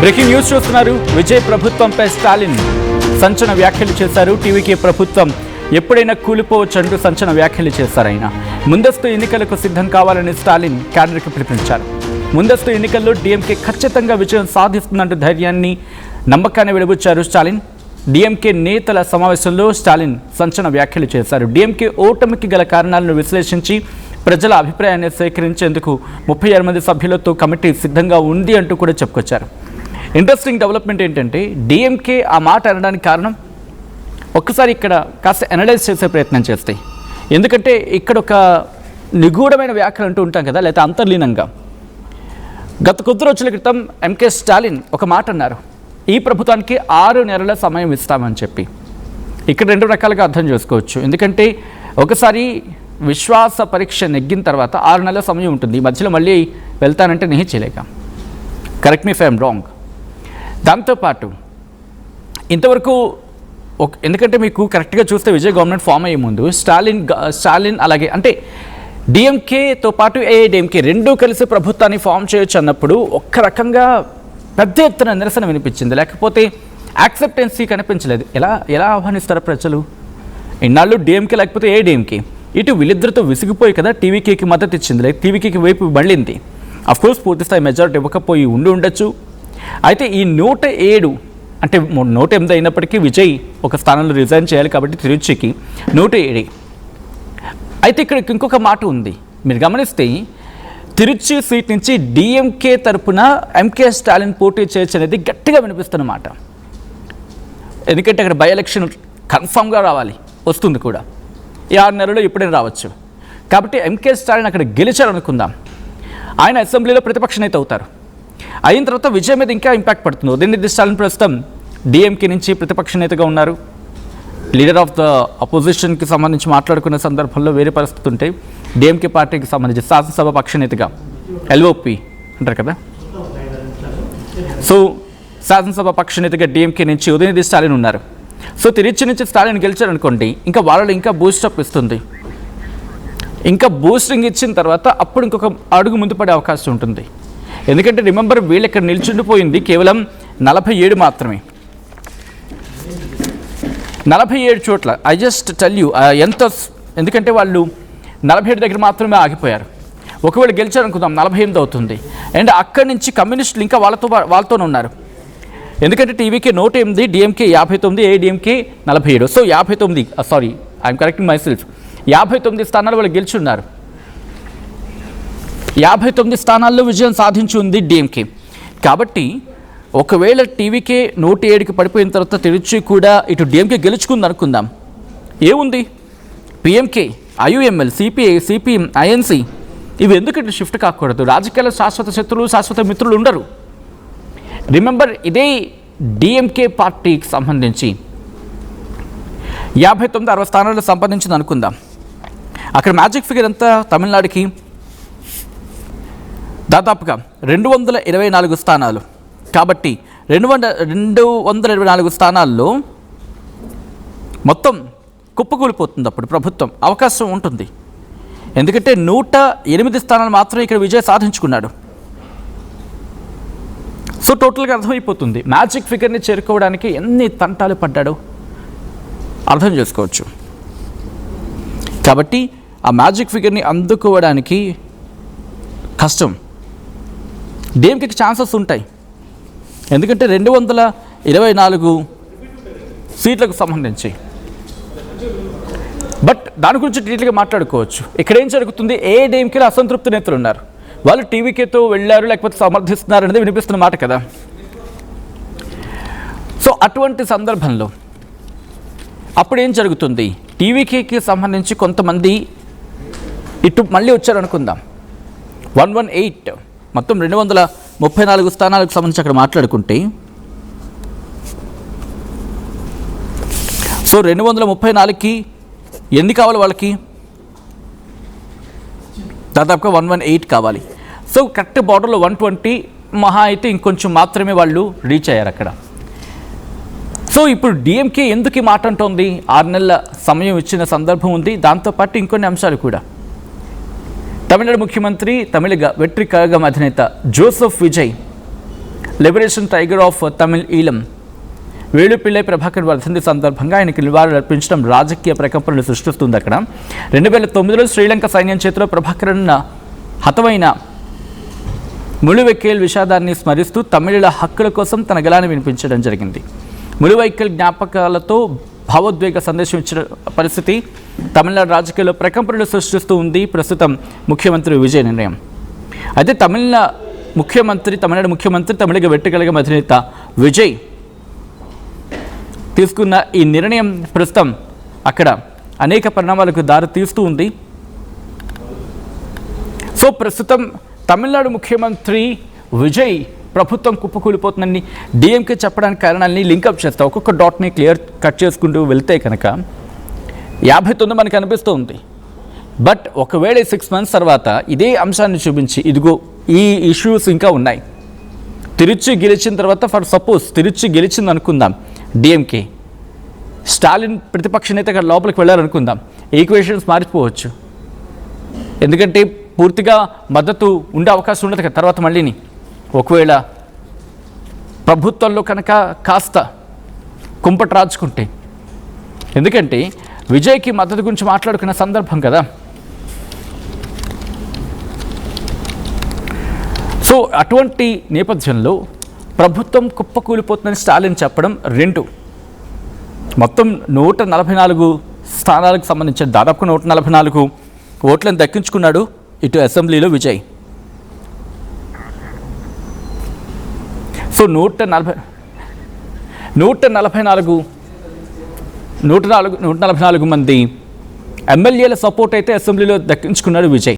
Breaking news చూస్తున్నారు. విజయ్ ప్రభుత్వంపై స్టాలిన్ సంచలన వ్యాఖ్యలు చేశారు. టీవీకే ప్రభుత్వం ఎప్పుడైనా కూలిపోవచ్చంటూ సంచలన వ్యాఖ్యలు చేశారు. ఆయన ముందస్తు ఎన్నికలకు సిద్ధం కావాలని స్టాలిన్ క్యాడర్కి పిలుపునిచ్చారు. ముందస్తు ఎన్నికల్లో డీఎంకే ఖచ్చితంగా విజయం సాధిస్తుందంటూ ధైర్యాన్ని నమ్మకాన్ని వెలుబుచ్చారు స్టాలిన్. డీఎంకే నేతల సమావేశంలో స్టాలిన్ సంచలన వ్యాఖ్యలు చేశారు. డీఎంకే ఓటమికి గల కారణాలను విశ్లేషించి ప్రజల అభిప్రాయాన్ని సేకరించేందుకు 36 మంది సభ్యులతో కమిటీ సిద్ధంగా ఉంది అంటూ కూడా చెప్పుకొచ్చారు. ఇంట్రెస్టింగ్ డెవలప్మెంట్ ఏంటంటే డీఎంకే ఆ మాట అనడానికి కారణం ఒక్కసారి ఇక్కడ కాస్త అనలైజ్ చేసే ప్రయత్నం చేస్తాయి. ఎందుకంటే ఇక్కడ ఒక నిగూఢమైన వ్యాఖ్యలు అంటూ ఉంటాం కదా, లేకపోతే అంతర్లీనంగా. గత కొద్ది రోజుల క్రితం ఎంకే స్టాలిన్ ఒక మాట అన్నారు, ఈ ప్రభుత్వానికి 6 నెలల సమయం ఇస్తామని చెప్పి. ఇక్కడ 2 రకాలుగా అర్థం చేసుకోవచ్చు. ఎందుకంటే ఒకసారి విశ్వాస పరీక్ష నెగ్గిన తర్వాత 6 నెలల సమయం ఉంటుంది. ఈ మధ్యలో మళ్ళీ వెళ్తానంటే చేయలేక. Correct me if I'm wrong. దాంతోపాటు ఇంతవరకు ఎందుకంటే మీకు కరెక్ట్గా చూస్తే విజయ్ గవర్నమెంట్ ఫామ్ అయ్యే ముందు స్టాలిన్ అలాగే అంటే డిఎంకేతో పాటు ఏఐడిఎంకే రెండూ కలిసి ప్రభుత్వాన్ని ఫామ్ చేయొచ్చు అన్నప్పుడు ఒక్క రకంగా పెద్ద ఎత్తున నిరసన వినిపించింది. లేకపోతే యాక్సెప్టెన్సీ కనిపించలేదు. ఎలా ఆహ్వానిస్తారు ప్రజలు? ఇన్నాళ్ళు డిఎంకే లేకపోతే ఏఐడిఎంకే. ఇటు వీళ్ళిద్దరితో విసిగిపోయి కదా టీవీకేకి మద్దతు ఇచ్చింది, లేక టీవీకేకి వైపు మళ్ళింది. అఫ్కోర్స్ పూర్తిస్థాయి మెజారిటీ ఇవ్వకపోయి ఉండొచ్చు. అయితే ఈ 107 అంటే 108 అయినప్పటికీ విజయ్ ఒక స్థానంలో రిజైన్ చేయాలి కాబట్టి తిరుచికి 107. అయితే ఇక్కడ ఇంకొక మాట ఉంది. మీరు గమనిస్తే తిరుచి సీట్ నుంచి డిఎంకే తరపున ఎంకే స్టాలిన్ పోటీ చేయొచ్చు అనేది గట్టిగా వినిపిస్తున్నమాట. ఎందుకంటే అక్కడ బై ఎలక్షన్ కన్ఫామ్గా రావాలి, వస్తుంది కూడా. ఈ 6 నెలల్లో ఎప్పుడైనా రావచ్చు. కాబట్టి ఎంకే స్టాలిన్ అక్కడ గెలిచారనుకుందాం. ఆయన అసెంబ్లీలో ప్రతిపక్ష నేత అవుతారు. అయిన తర్వాత విజయ్ మీద ఇంకా ఇంపాక్ట్ పడుతుంది. ఉదయనిధి స్టాలిన్ ప్రస్తుతం డిఎంకే నుంచి ప్రతిపక్ష నేతగా ఉన్నారు. లీడర్ ఆఫ్ ద అపోజిషన్కి సంబంధించి మాట్లాడుకున్న సందర్భంలో వేరే పరిస్థితి ఉంటే డిఎంకే పార్టీకి సంబంధించి శాసనసభ పక్ష నేతగా ఎల్ఓపి అంటారు కదా. సో శాసనసభ పక్ష నేతగా డిఎంకే నుంచి ఉదయనిధి స్టాలిన్ ఉన్నారు. సో తిరుచి నుంచి స్టాలిన్ గెలిచారనుకోండి, ఇంకా వాళ్ళలో ఇంకా బూస్టప్ ఇస్తుంది. ఇంకా బూస్టింగ్ ఇచ్చిన తర్వాత అప్పుడు ఇంకొక అడుగు ముందు పడే అవకాశం ఉంటుంది. ఎందుకంటే రిమెంబర్ వీళ్ళు ఇక్కడ నిల్చుండిపోయింది కేవలం 47 మాత్రమే. 47 చోట్ల ఐ జస్ట్ టెల్ యూ ఎంత. ఎందుకంటే వాళ్ళు 47 దగ్గర మాత్రమే ఆగిపోయారు. ఒకవేళ గెలిచారనుకుందాం 48 అవుతుంది. అండ్ అక్కడి నుంచి కమ్యూనిస్టులు ఇంకా వాళ్ళతోనే ఉన్నారు. ఎందుకంటే TVK 108, DMK 59, AIADMK 47. So 59, sorry I'm correcting my self, 59 స్థానాలు వాళ్ళు గెలుచున్నారు. 59 స్థానాల్లో విజయం సాధించి ఉంది డిఎంకే. కాబట్టి ఒకవేళ టీవీకే 107కి పడిపోయిన తర్వాత తిరుచి కూడా ఇటు డిఎంకే గెలుచుకుంది అనుకుందాం, ఏముంది? PMK, IUML, CPI, CPM, INC ఇవి ఎందుకు ఇటు షిఫ్ట్ కాకూడదు? రాజకీయాల శాశ్వత శత్రువులు, శాశ్వత మిత్రులు ఉండరు. రిమెంబర్ ఇదే డిఎంకే పార్టీకి సంబంధించి 59-60 స్థానాలు సంపాదించింది అనుకుందాం. అక్కడ మ్యాజిక్ ఫిగర్ ఎంత? తమిళనాడుకి దాదాపుగా 224 స్థానాలు. కాబట్టి 224 స్థానాల్లో మొత్తం కుప్పకూలిపోతుంది. అప్పుడు ప్రభుత్వం అవకాశం ఉంటుంది. ఎందుకంటే 108 స్థానాలు మాత్రమే ఇక్కడ విజయ్ సాధించుకున్నాడు. సో టోటల్గా అర్థమైపోతుంది మ్యాజిక్ ఫిగర్ని చేరుకోవడానికి ఎన్ని తంటాలు పడ్డాడో అర్థం చేసుకోవచ్చు. కాబట్టి ఆ మ్యాజిక్ ఫిగర్ని అందుకోవడానికి కష్టం. డిఎంకేకి ఛాన్సెస్ ఉంటాయి. ఎందుకంటే 224 సీట్లకు సంబంధించి. బట్ దాని గురించి డీటెయిల్గా మాట్లాడుకోవచ్చు. ఇక్కడ ఏం జరుగుతుంది? ఏఐడిఎంకేలో అసంతృప్తి నేతలు ఉన్నారు. వాళ్ళు టీవీకేతో వెళ్ళారు, లేకపోతే సమర్థిస్తున్నారు అనేది వినిపిస్తున్న మాట కదా. సో అటువంటి సందర్భంలో అప్పుడు ఏం జరుగుతుంది? టీవీకేకి సంబంధించి కొంతమంది ఇటు మళ్ళీ వచ్చారనుకుందాం. 118 మొత్తం 234 స్థానాలకు సంబంధించి అక్కడ మాట్లాడుకుంటే, సో 234కి ఎన్ని కావాలి వాళ్ళకి? దాదాపుగా 118 కావాలి. సో కరెక్ట్ బార్డర్లో 120 మహా అయితే ఇంకొంచెం మాత్రమే వాళ్ళు రీచ్ అయ్యారు అక్కడ. సో ఇప్పుడు డిఎంకే ఎందుకు ఈ మాట అంటోంది? 6 నెలల సమయం ఇచ్చిన సందర్భం ఉంది. దాంతోపాటు ఇంకొన్ని అంశాలు కూడా. తమిళనాడు ముఖ్యమంత్రి తమిళ వెట్రి కழகம் అధినేత Joseph Vijay liberation tiger of Tamil Eelam Velupillai Prabhakar వర్ధంతి సందర్భంగా ఆయనకి నివాళులు అర్పించడం రాజకీయ ప్రకంపనలు సృష్టిస్తుంది. అక్కడ 2009లో శ్రీలంక సైన్యం చేతిలో ప్రభాకరన్ హతమైన ములువైక్కల్ విషాదాన్ని స్మరిస్తూ తమిళుల హక్కుల కోసం తన గళాన్ని వినిపించడం జరిగింది. ములువైక్కల్ జ్ఞాపకాలతో భావోద్వేగ సందేశం ఇచ్చిన పరిస్థితి తమిళనాడు రాజకీయాల్లో ప్రకంపనలు సృష్టిస్తూ ఉంది ప్రస్తుతం ముఖ్యమంత్రి విజయ్ నిర్ణయం. అయితే తమిళనాడు ముఖ్యమంత్రి తమిళగ వెట్టుకలగ అధినేత విజయ్ తీసుకున్న ఈ నిర్ణయం ప్రస్తుతం అక్కడ అనేక పరిణామాలకు దారి తీస్తూ ఉంది. సో ప్రస్తుతం తమిళనాడు ముఖ్యమంత్రి విజయ్ ప్రభుత్వం కుప్పకూలిపోతుందని డిఎంకే చెప్పడానికి కారణాలని లింకప్ చేస్తా ఒక్కొక్క డాట్ని క్లియర్ కట్ చేసుకుంటూ వెళ్తే కనుక 59 మనకు అనిపిస్తుంది. బట్ ఒకవేళ 6 months తర్వాత ఇదే అంశాన్ని చూపించి ఇదిగో ఈ ఇష్యూస్ ఇంకా ఉన్నాయి, తిరుచి గెలిచిన తర్వాత ఫర్ సపోజ్ తిరుచి గెలిచింది అనుకుందాం, డిఎంకే స్టాలిన్ ప్రతిపక్ష నేతగా లోపలికి వెళ్ళారనుకుందాం, ఈక్వేషన్స్ మారిపోవచ్చు. ఎందుకంటే పూర్తిగా మద్దతు ఉండే అవకాశం ఉండదు కదా తర్వాత మళ్ళీని. ఒకవేళ ప్రభుత్వంలో కనుక కాస్త కుంపటి రాజుకుంటే, ఎందుకంటే విజయ్కి మద్దతు గురించి మాట్లాడుకున్న సందర్భం కదా. సో అటువంటి నేపథ్యంలో ప్రభుత్వం కుప్పకూలిపోతుందని స్టాలిన్ చెప్పడం 2 మొత్తం 144 స్థానాలకు సంబంధించిన దాదాపు 144 ఓట్లను దక్కించుకున్నాడు ఇటు అసెంబ్లీలో విజయ్. సో 144 మంది ఎమ్మెల్యేల సపోర్ట్ అయితే అసెంబ్లీలో దక్కించుకున్నాడు విజయ్.